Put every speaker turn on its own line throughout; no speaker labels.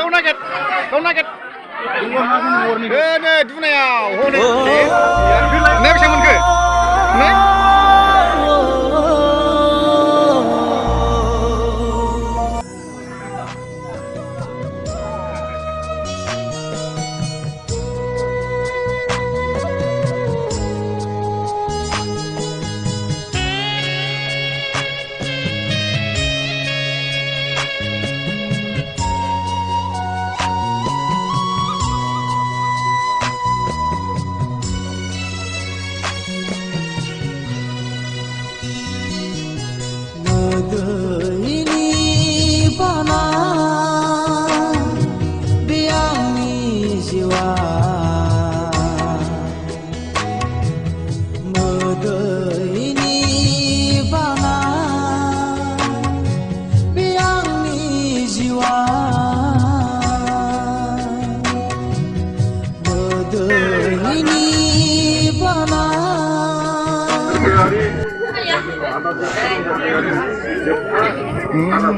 Kau naget. Nih, dunia. Hone. Nih bisa mun ke? Nih.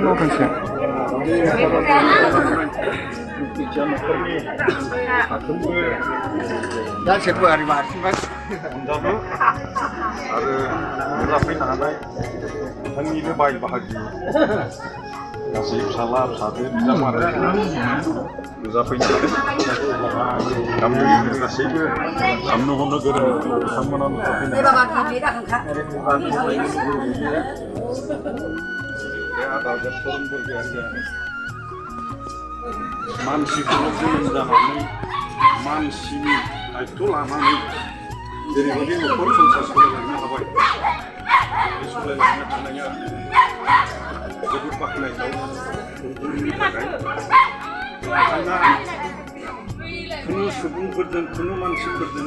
Makan sih. Dan siapa hari baru mas?
Undamu, ada berapa nama? Kami ini baik bahagia. Nasib salam satu bisa marah. Berapa ini? Kami ini nasib. Kami nak negara sama nama tapi. Ada turun bergerak. Manusia itu zamannya manusia itu lama nih. Jadi begini korban sesuatu apa? Sesuatu namanya jadi pakai itu. Karena penuh sebung berdan penuh manusia berdan.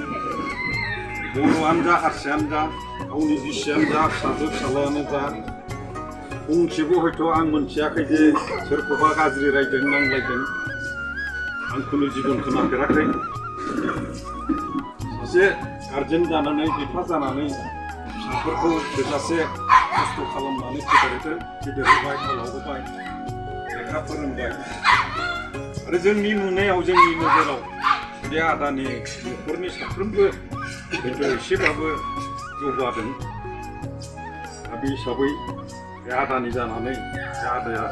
Bulu anda, Asia anda, Auni Asia anda, Satu Salon anda. Siapa itu ang menciakai je serba gazri raiden nang laiden ang kunu jibun kena kerakai sase arjen janane bipa janane saperko desase astu kalam nane kiderete kiderbai kalau bai mereka perembai ada jengi nune au jengi nujelo dia ada ni kurni saperembe itu siapa jawabin abi sabai ada nih jangan nih, ada ya,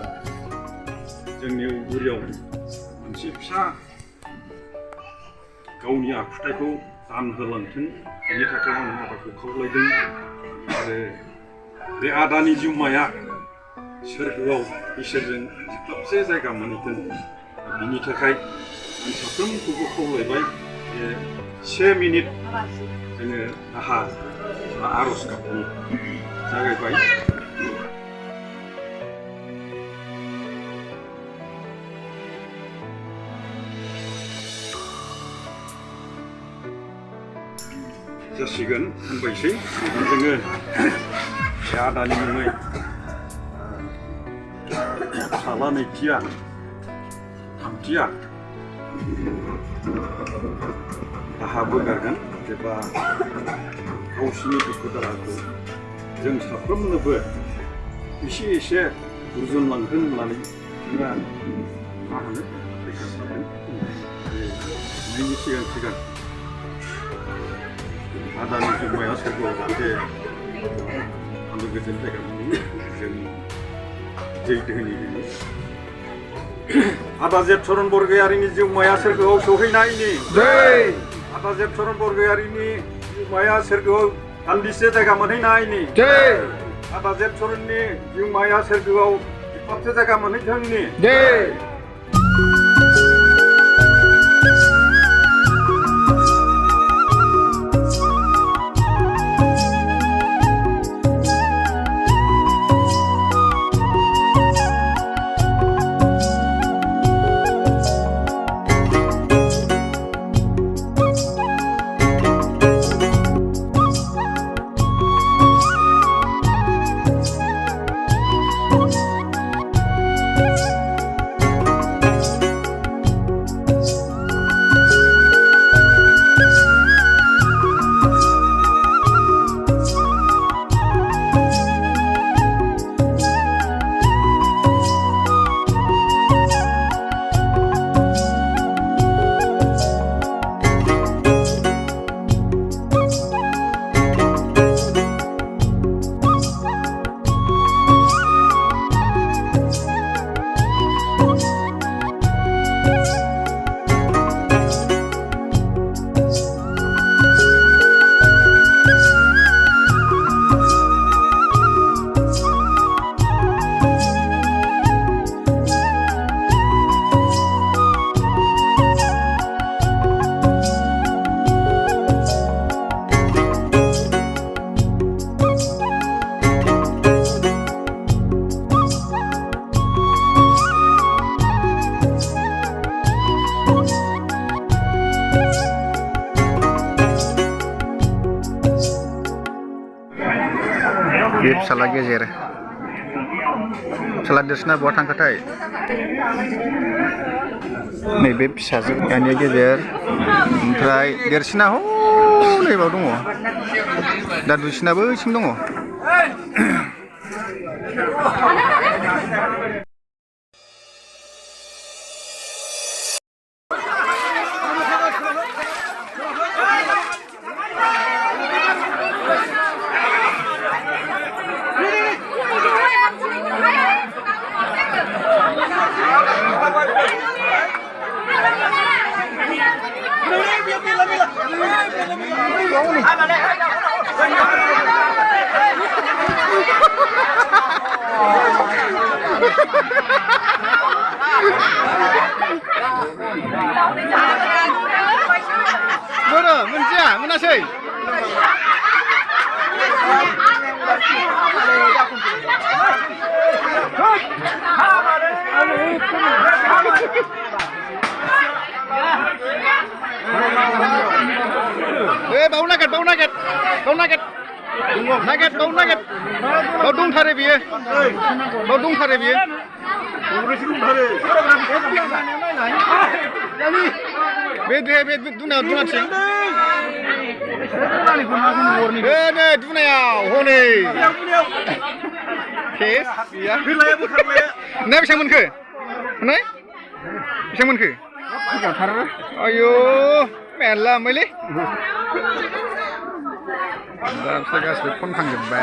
jengi uriau, masih bisa, kau ni aku tak kau tan helantin, ini tak kau nak aku lagi, ada nih jumaya, sergau, iseren, tetap saya kamu ini tak kau, sebelum kau lagi, 10 minit, ini harus kau, jaga baik. Jasigan, baik sih, dengan ada ni mulai salah ni dia, tahap berkan, sebab kau sini berkuda aku, jeng sapram nebe, isi urjun langkan melalui dengan mana, ini siang. Ada nih cuma ya serba gede, anu gede kan ini, jadi ini. Ada zep turun borge hari ini cuma ya serba sohina ini. Ada zep turun borge hari ini cuma ya serba andi sejaga mana ini. Ada zep turun ini cuma ya serba ipat sejaga mana ini.
फिसाला गेजेर फिसाला देरसिना बहा थांखोथाय नैबे फिसाजो गानिया गेजेर ओमफ्राय देरसिना नैबाव दङ दा दुइसिनाबो बैसिम दङ Bro, मोनथिया मोनासै बाव नागिर बाव दंथारो बियो बे दुनाथिं नै दुनायाव हनै केस गैया नै बेसेबां मोनखो नै बेसेबां मोनखो आयौ मेरला ओमफ्रायलै दा बिसोर गासिबो फन थांजोब्बाय